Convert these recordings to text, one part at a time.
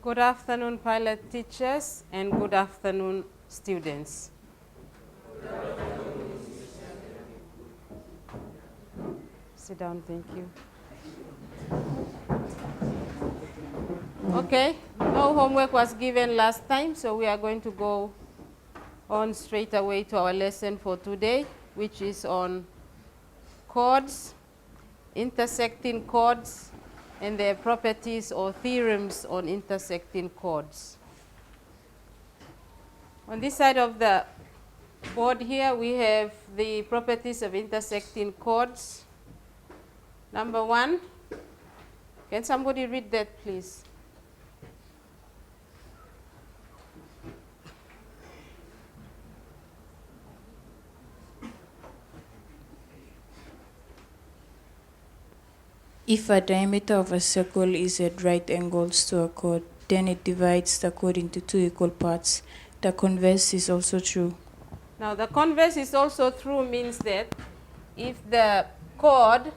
Good afternoon, pilot teachers, and good afternoon, students. Sit down, thank you. Okay, no homework was given last time, so we are going to go on straight away to our lesson for today, which is on chords, intersecting chords, and their properties or theorems on intersecting chords. On this side of the board here, we have the properties of intersecting chords. Number 1, can somebody read that, please? If a diameter of a circle is at right angles to a chord, then it divides the chord into 2 equal parts. The converse is also true. Now, the converse is also true means that if the chord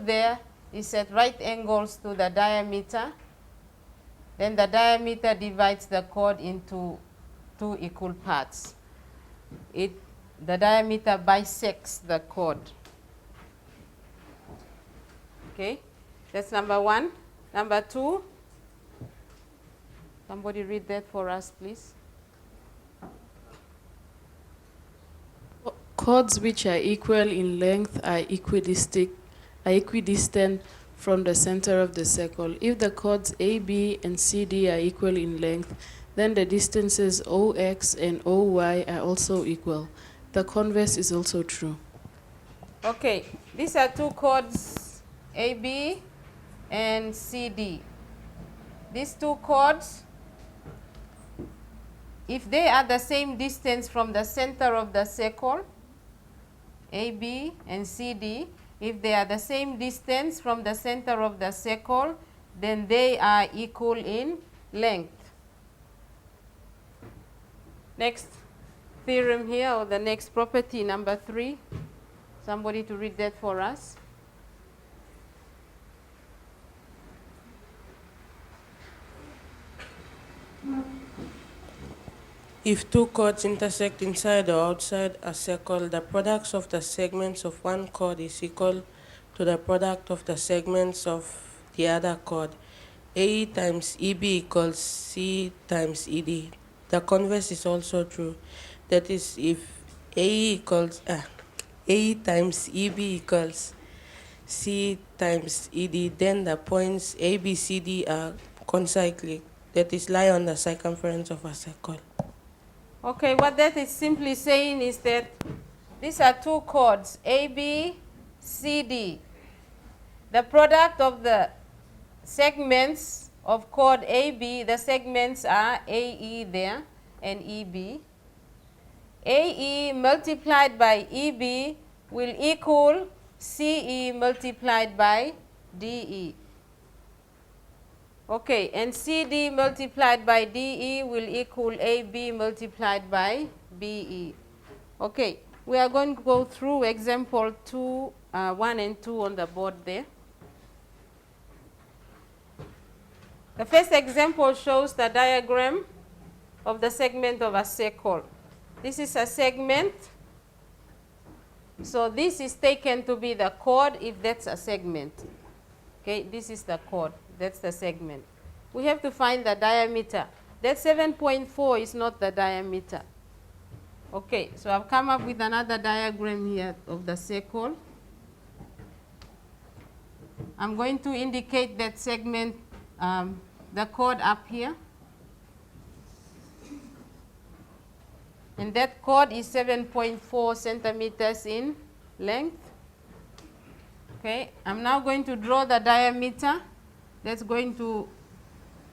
there is at right angles to the diameter, then the diameter divides the chord into 2 equal parts. The diameter bisects the chord. Okay, that's number 1. Number 2, somebody read that for us, please. Chords which are equal in length are equidistant from the center of the circle. If the chords A, B, and CD are equal in length, then the distances OX and OY are also equal. The converse is also true. Okay, these are 2 chords, AB and CD. These 2 chords, if they are the same distance from the center of the circle, AB and CD, if they are the same distance from the center of the circle, then they are equal in length. Next theorem here, or the next property, number 3. Somebody to read that for us. If 2 chords intersect inside or outside a circle, the products of the segments of one chord is equal to the product of the segments of the other chord. AE times EB equals C times ED. The converse is also true. That is, if AE times EB equals C times ED, then the points ABCD are concyclic, that is, lie on the circumference of a circle. Okay, what that is simply saying is that these are 2 chords, A, B, C, D. The product of the segments of chord AB, the segments are AE there and EB. AE multiplied by EB will equal CE multiplied by DE. Okay, and CD multiplied by DE will equal AB multiplied by BE. Okay, we are going to go through example 1 and 2 on the board there. The first example shows the diagram of the segment of a circle. This is a segment. So this is taken to be the chord if that's a segment. Okay, this is the chord. That's the segment. We have to find the diameter. That 7.4 is not the diameter. Okay, so I've come up with another diagram here of the circle. I'm going to indicate that segment, the chord up here. And that chord is 7.4 centimeters in length. Okay, I'm now going to draw the diameter that's going to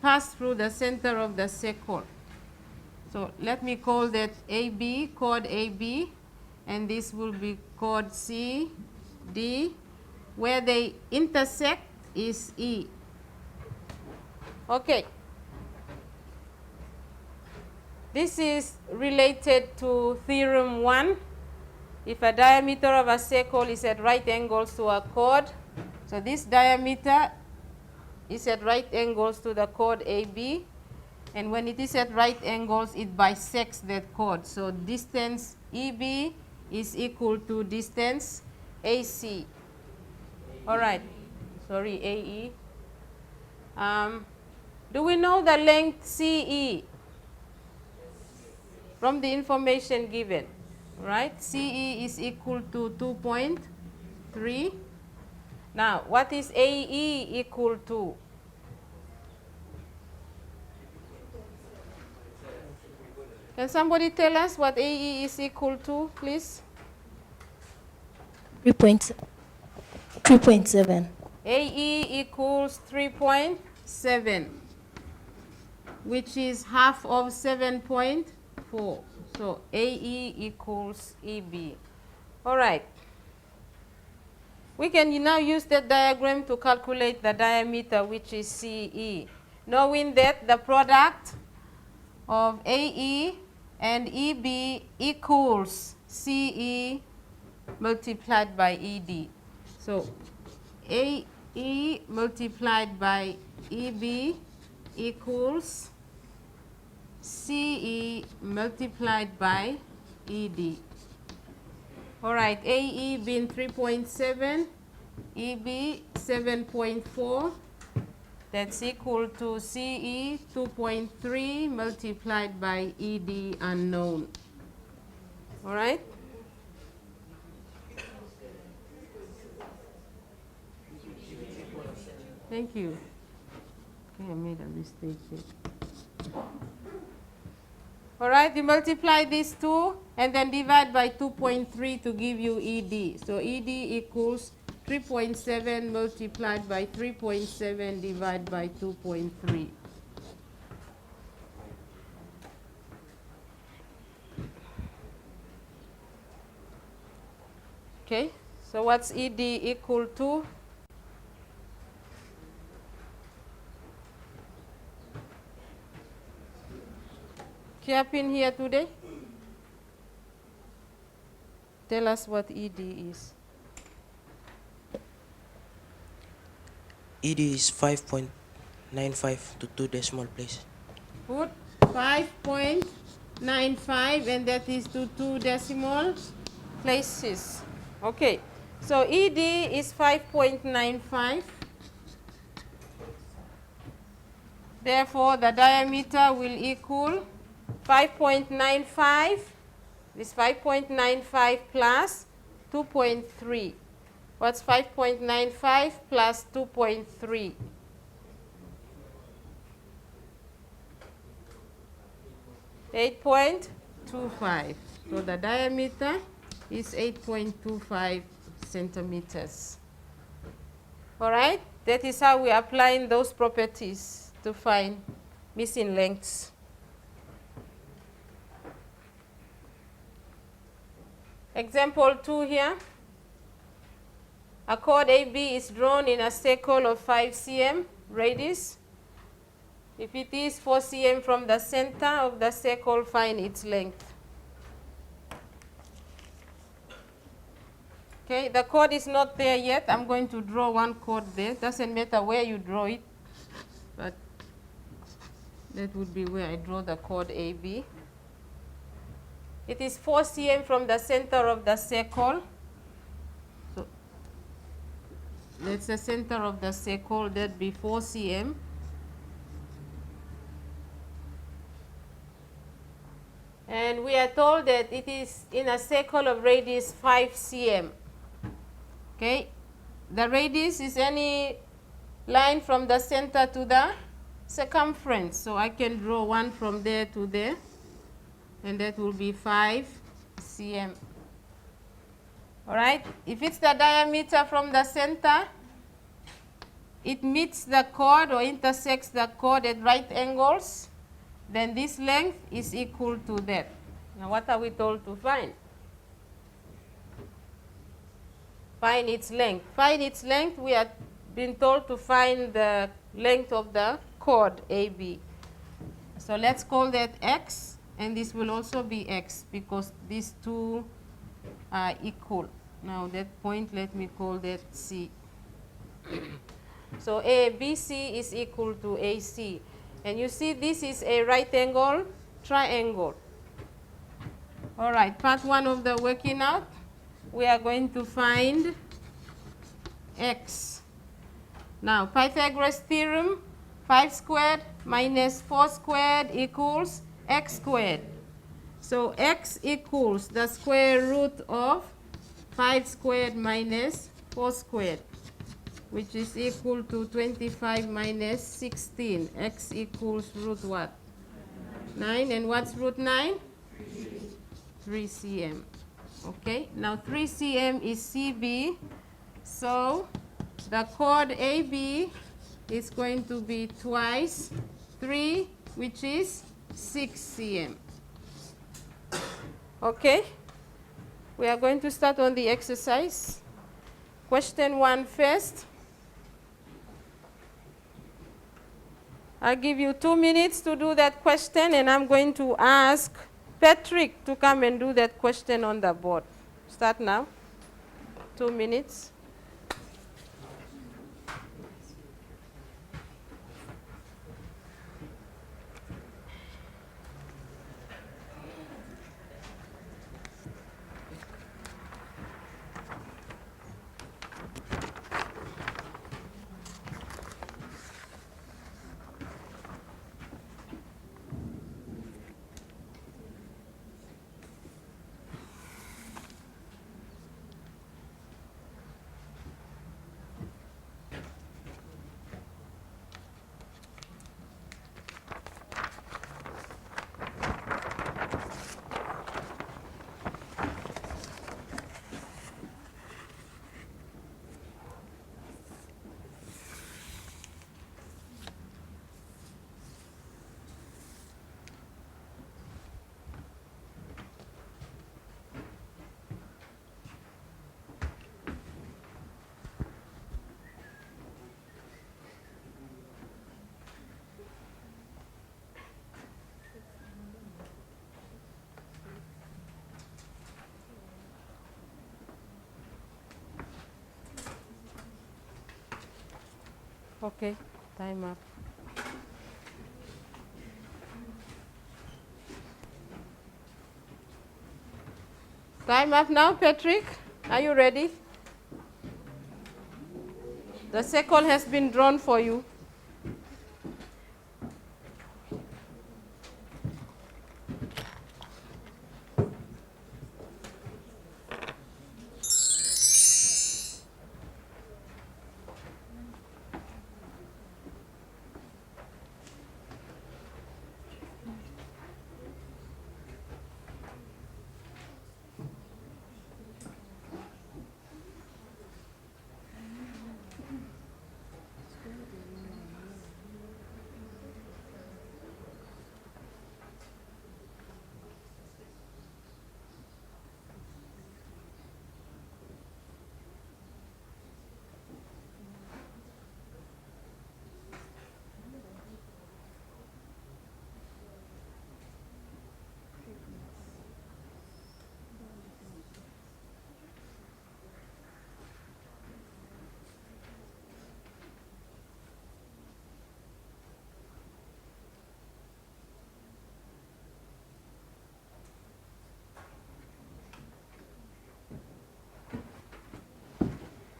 pass through the center of the circle. So let me call that AB, chord AB, and this will be chord C, D. Where they intersect is E. Okay. This is related to theorem 1. If a diameter of a circle is at right angles to a chord, so this diameter is at right angles to the chord AB. And when it is at right angles, it bisects that chord. So distance EB is equal to distance AC. All right. Sorry, AE. Do we know the length CE from the information given? Right? CE is equal to 2.3. Now, what is AE equal to? Can somebody tell us what AE is equal to, please? 3.7. AE equals 3.7, which is half of 7.4. So AE equals EB. All right. We can now use that diagram to calculate the diameter, which is CE, knowing that the product of AE and EB equals CE multiplied by ED. So AE multiplied by EB equals CE multiplied by ED. All right, AE being 3.7, EB 7.4. That's equal to CE 2.3 multiplied by ED unknown. All right? Thank you. Okay, I made a mistake here. All right, you multiply these two and then divide by 2.3 to give you ED. So ED equals 3.7 multiplied by 3.7 divided by 2.3. Okay, so what's ED equal to? Kiapin here today? Tell us what ED is. ED is 5.95 to 2 decimal place. Put 5.95 and that is to 2 decimal places. Okay, so ED is 5.95. Therefore, the diameter will equal 5.95. This 5.95 plus 2.3. What's 5.95 plus 2.3? 8.25. So the diameter is 8.25 centimeters. All right? That is how we are applying those properties to find missing lengths. Example 2 here. A chord AB is drawn in a circle of 5 cm radius. If it is 4 cm from the center of the circle, find its length. Okay, the chord is not there yet. I'm going to draw one chord there. Doesn't matter where you draw it, but that would be where I draw the chord AB. It is 4 cm from the center of the circle. So that's the center of the circle. That'd be 4 cm. And we are told that it is in a circle of radius 5 cm. Okay, the radius is any line from the center to the circumference. So I can draw one from there to there, and that will be 5 cm. All right, if it's the diameter from the center, it meets the chord or intersects the chord at right angles, then this length is equal to that. Now what are we told to find? Find its length. Find its length, we are being told to find the length of the chord AB. So let's call that X, and this will also be X because these two are equal. Now that point, let me call that C. So ABC is equal to AC. And you see this is a right angle triangle. All right, part one of the working out, we are going to find x. Now, Pythagoras Theorem, 5 squared minus 4 squared equals x squared. So x equals the square root of 5 squared minus 4 squared, which is equal to 25 minus 16. X equals root what? 9. And what's root 9? 3 cm. Okay, now 3 cm is CB. So the chord AB is going to be twice 3, which is 6 cm. Okay, we are going to start on the exercise. Question 1 first. I'll give you 2 minutes to do that question, and I'm going to ask Patrick to come and do that question on the board. Start now. 2 minutes. Okay, time up. Time up now, Patrick. Are you ready? The circle has been drawn for you.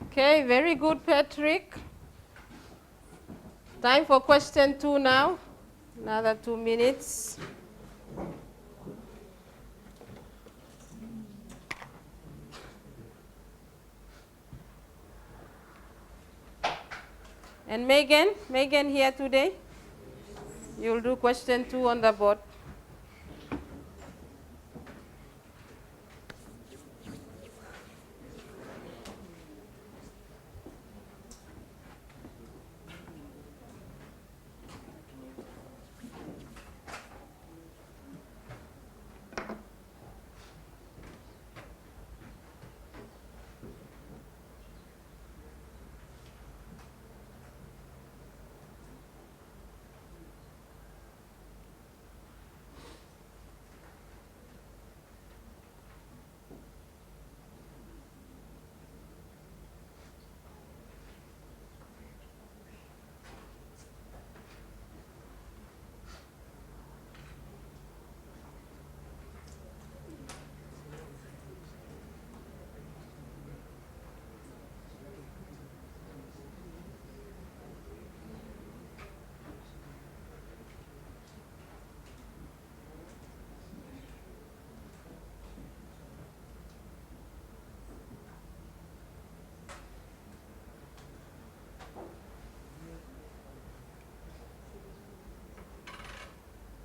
Okay, very good, Patrick. Time for question 2 now. Another 2 minutes. And Megan here today? You'll do question 2 on the board.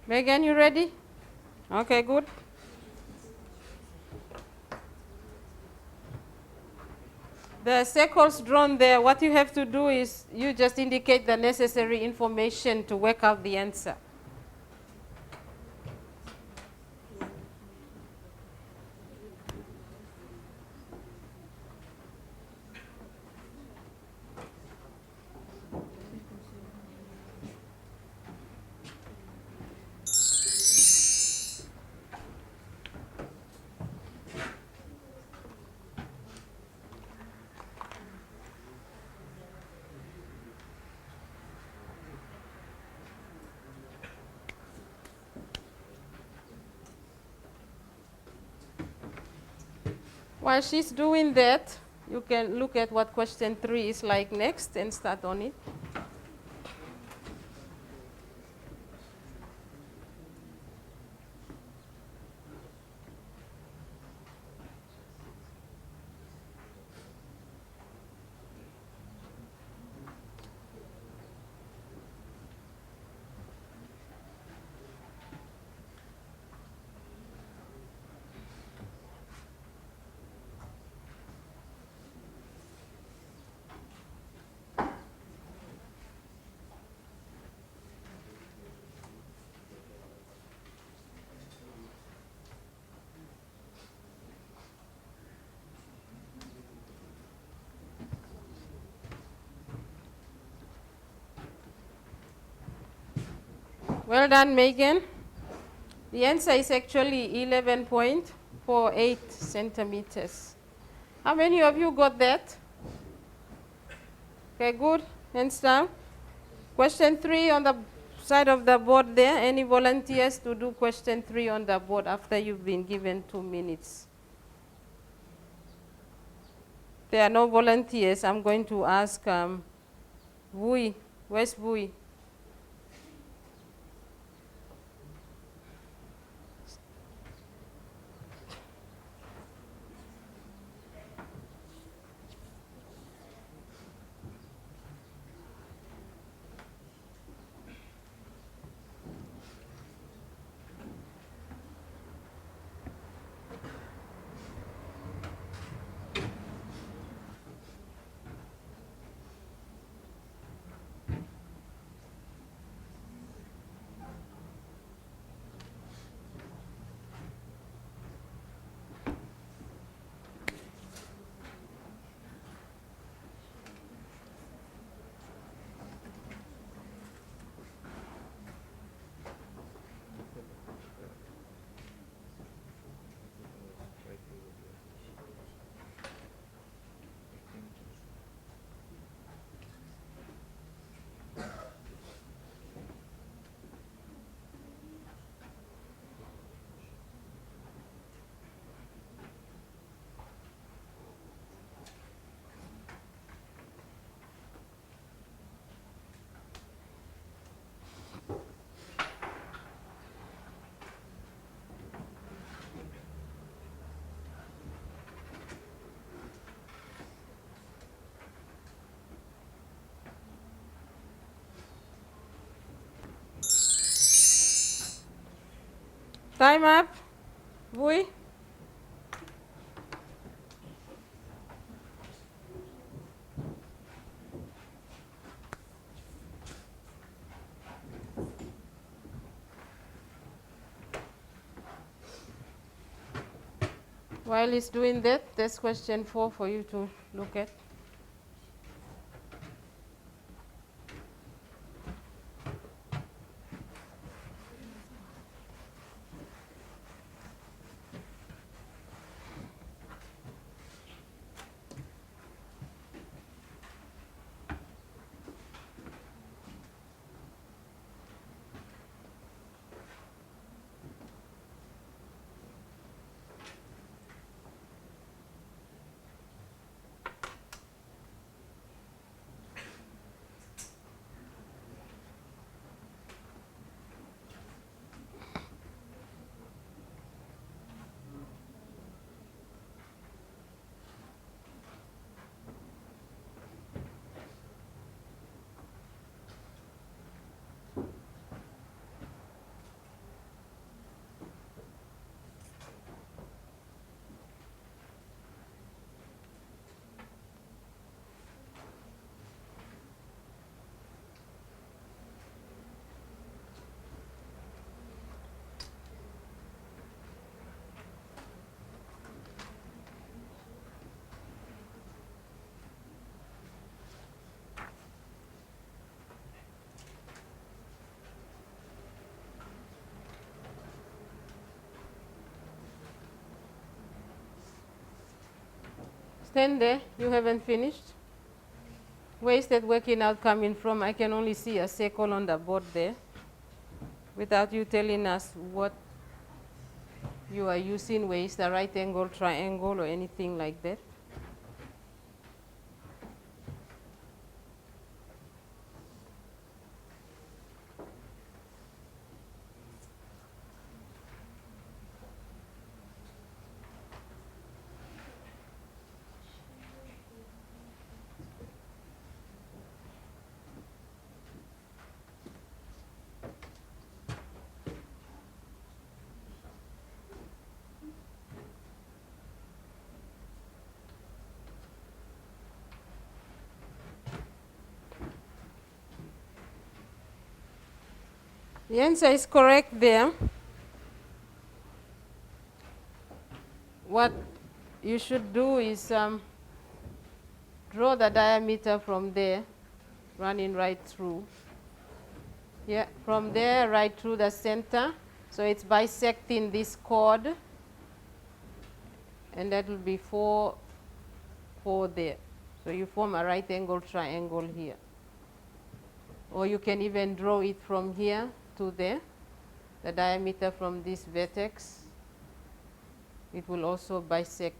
Megan, you ready? Okay, good. The circles drawn there, what you have to do is you just indicate the necessary information to work out the answer. While she's doing that, you can look at what question 3 is like next and start on it. Well done, Megan. The answer is actually 11.48 centimeters. How many of you got that? Okay, good. Hands down. Question 3 on the side of the board there. Any volunteers to do question 3 on the board after you've been given 2 minutes? There are no volunteers. I'm going to ask Vui. Where's Vui? Time up. Vui. While he's doing that, there's question 4 for you to look at. Stand there. You haven't finished. Where is that working out coming from? I can only see a circle on the board there without you telling us what you are using, where is the right angle triangle or anything like that. The answer is correct there. What you should do is draw the diameter from there, running right through. Yeah, from there right through the center. So it's bisecting this chord, and that will be 4 there. So you form a right angle triangle here. Or you can even draw it from here to there, the diameter from this vertex. It will also bisect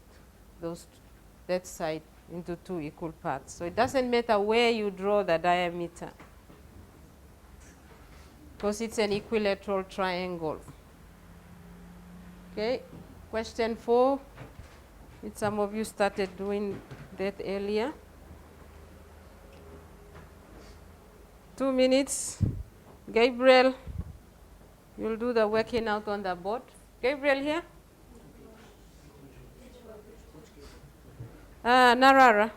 that side into 2 equal parts. So it doesn't matter where you draw the diameter, because it's an equilateral triangle. Okay, question 4. Some of you started doing that earlier. 2 minutes. Gabriel, you'll do the working out on the board. Gabriel here? Narara.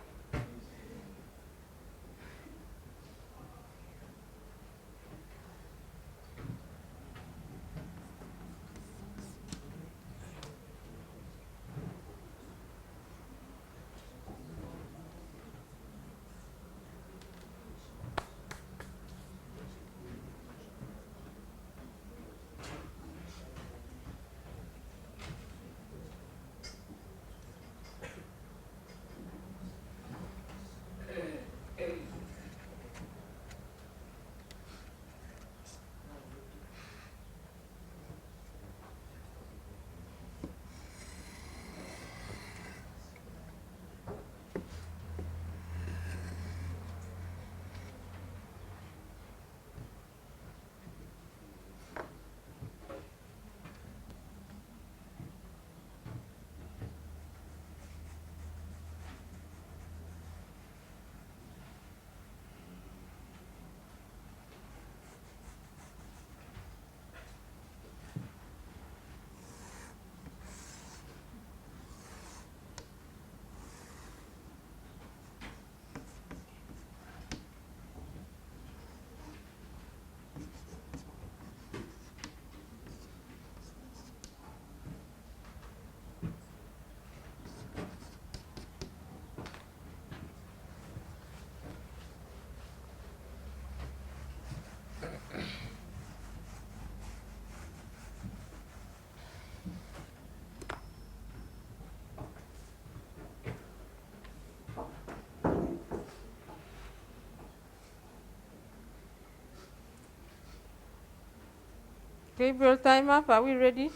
Gabriel, time up. Are we ready?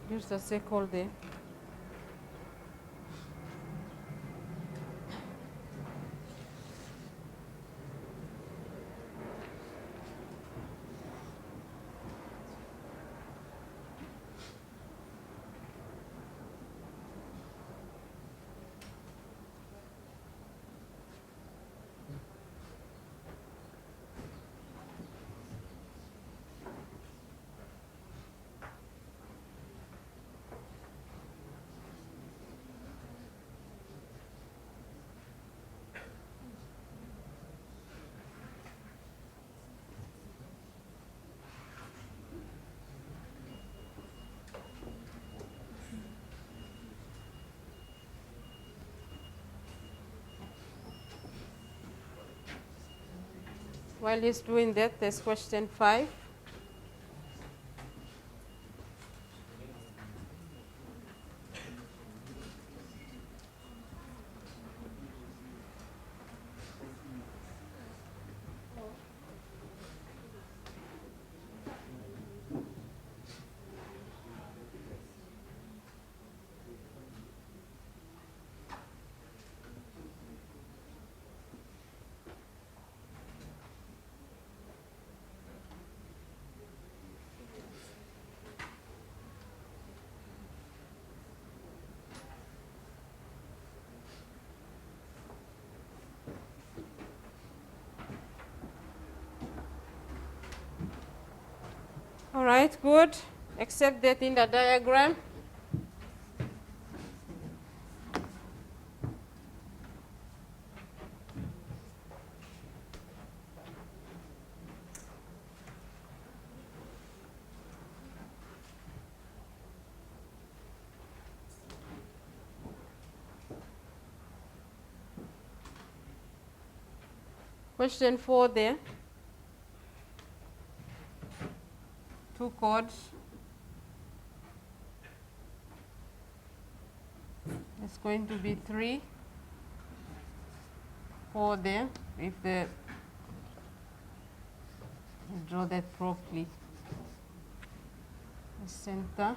Here's the circle there. While he's doing that, there's question 5. All right, good. Except that in the diagram, question 4 there, 2 chords. It's going to be 3, 4 there. If the draw that properly. The center.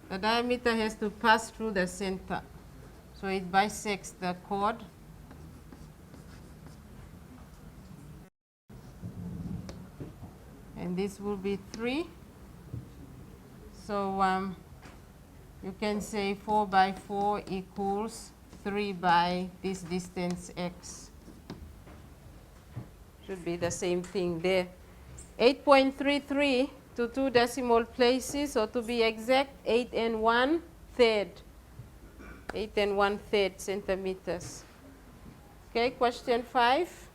The diameter has to pass through the center. So it bisects the chord. And this will be 3. So you can say 4 by 4 equals 3 by this distance x. Should be the same thing there. 8.33 to 2 decimal places, or to be exact, 8 1/3. 8 1/3 centimeters. Okay, question 5.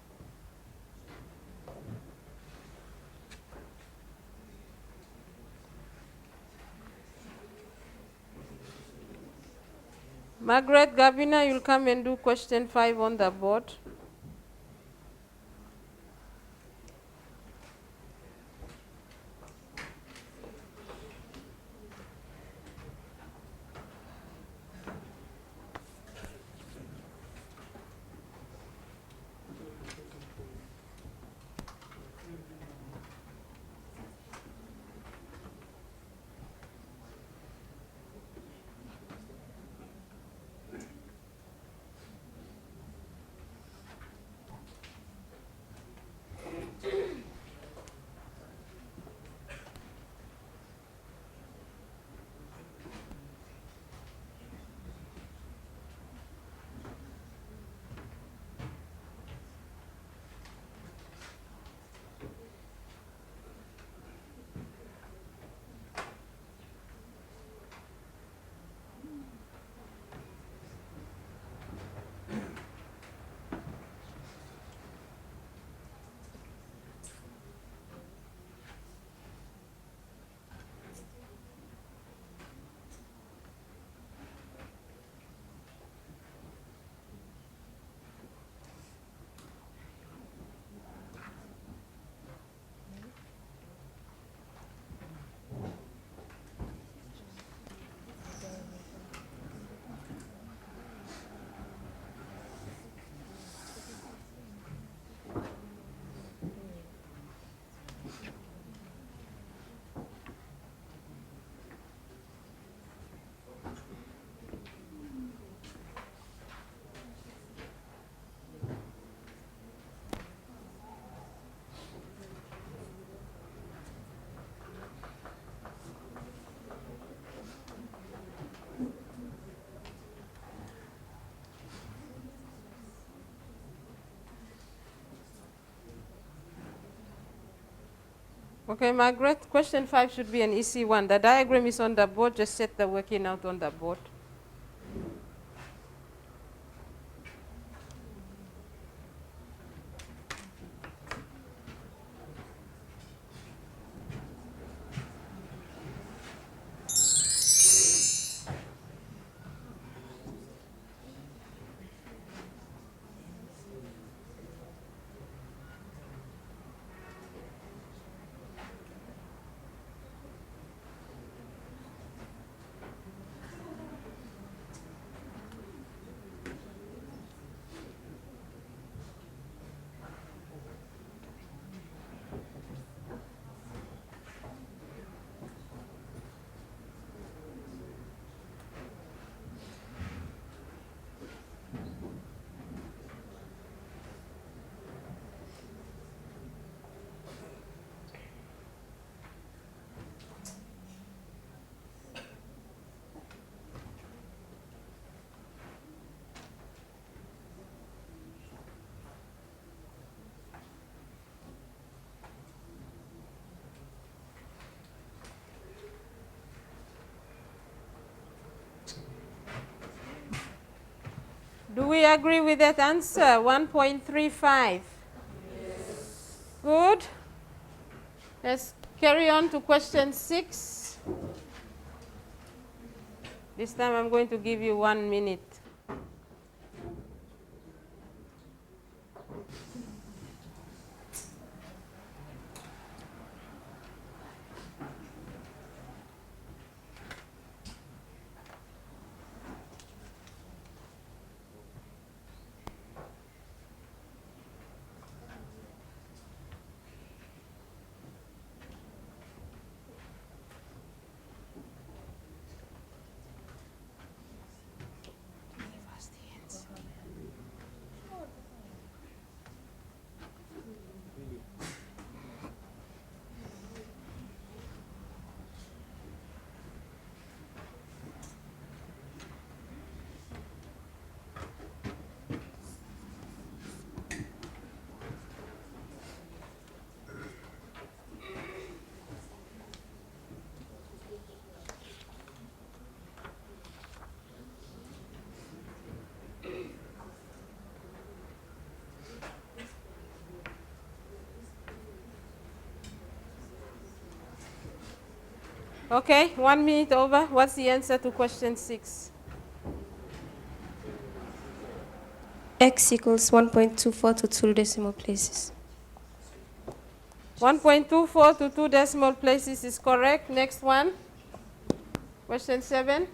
Margaret Gavina, you'll come and do question 5 on the board. Okay, Margaret, question 5 should be an easy one. The diagram is on the board. Just set the working out on the board. Do we agree with that answer? 1.35. Good. Let's carry on to question 6. This time I'm going to give you 1 minute. Okay, 1 minute over. What's the answer to question 6? X equals 1.24 to 2 decimal places. 1.24 to 2 decimal places is correct. Next one. Question 7.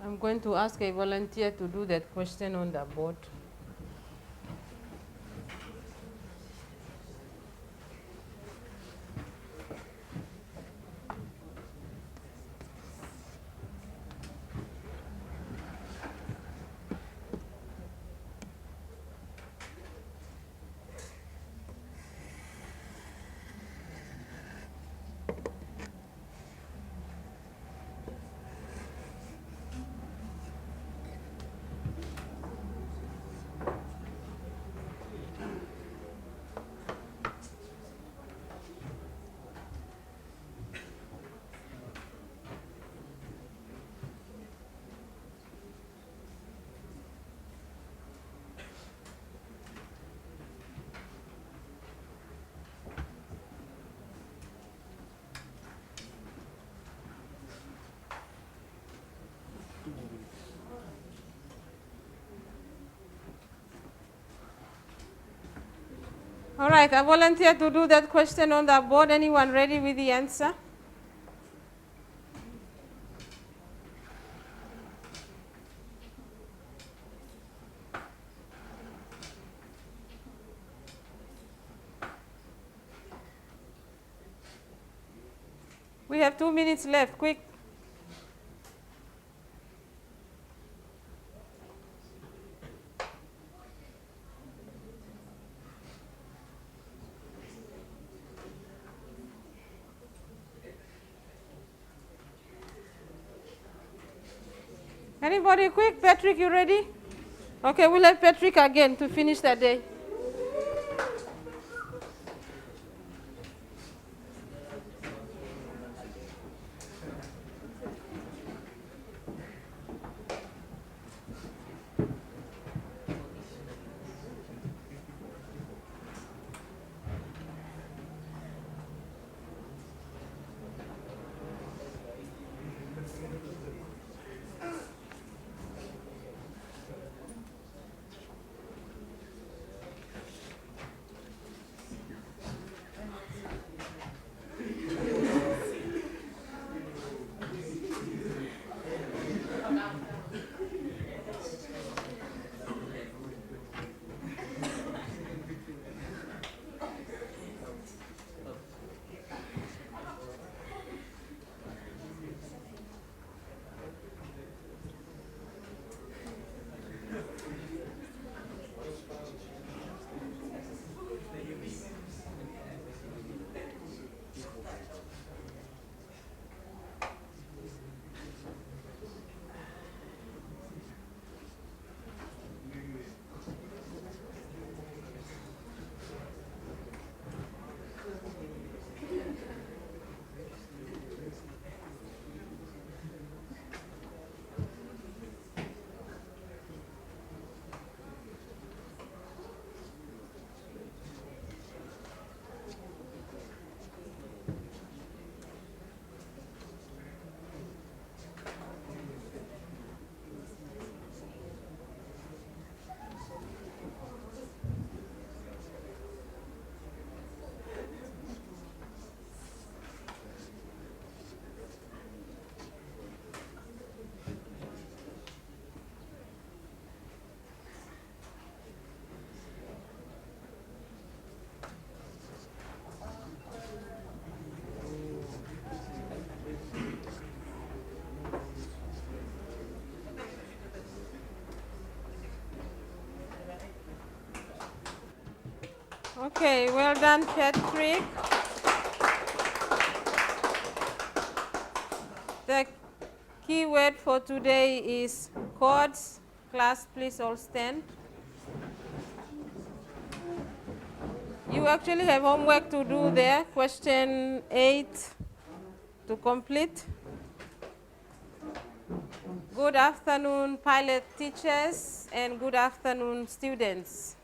I'm going to ask a volunteer to do that question on the board. All right, I volunteer to do that question on the board. Anyone ready with the answer? We have 2 minutes left. Quick. Anybody quick? Patrick, you ready? Okay, we'll have Patrick again to finish the day. Okay, well done, Patrick. The key word for today is chords. Class, please all stand. You actually have homework to do there, question 8 to complete. Good afternoon, pilot teachers, and good afternoon, students.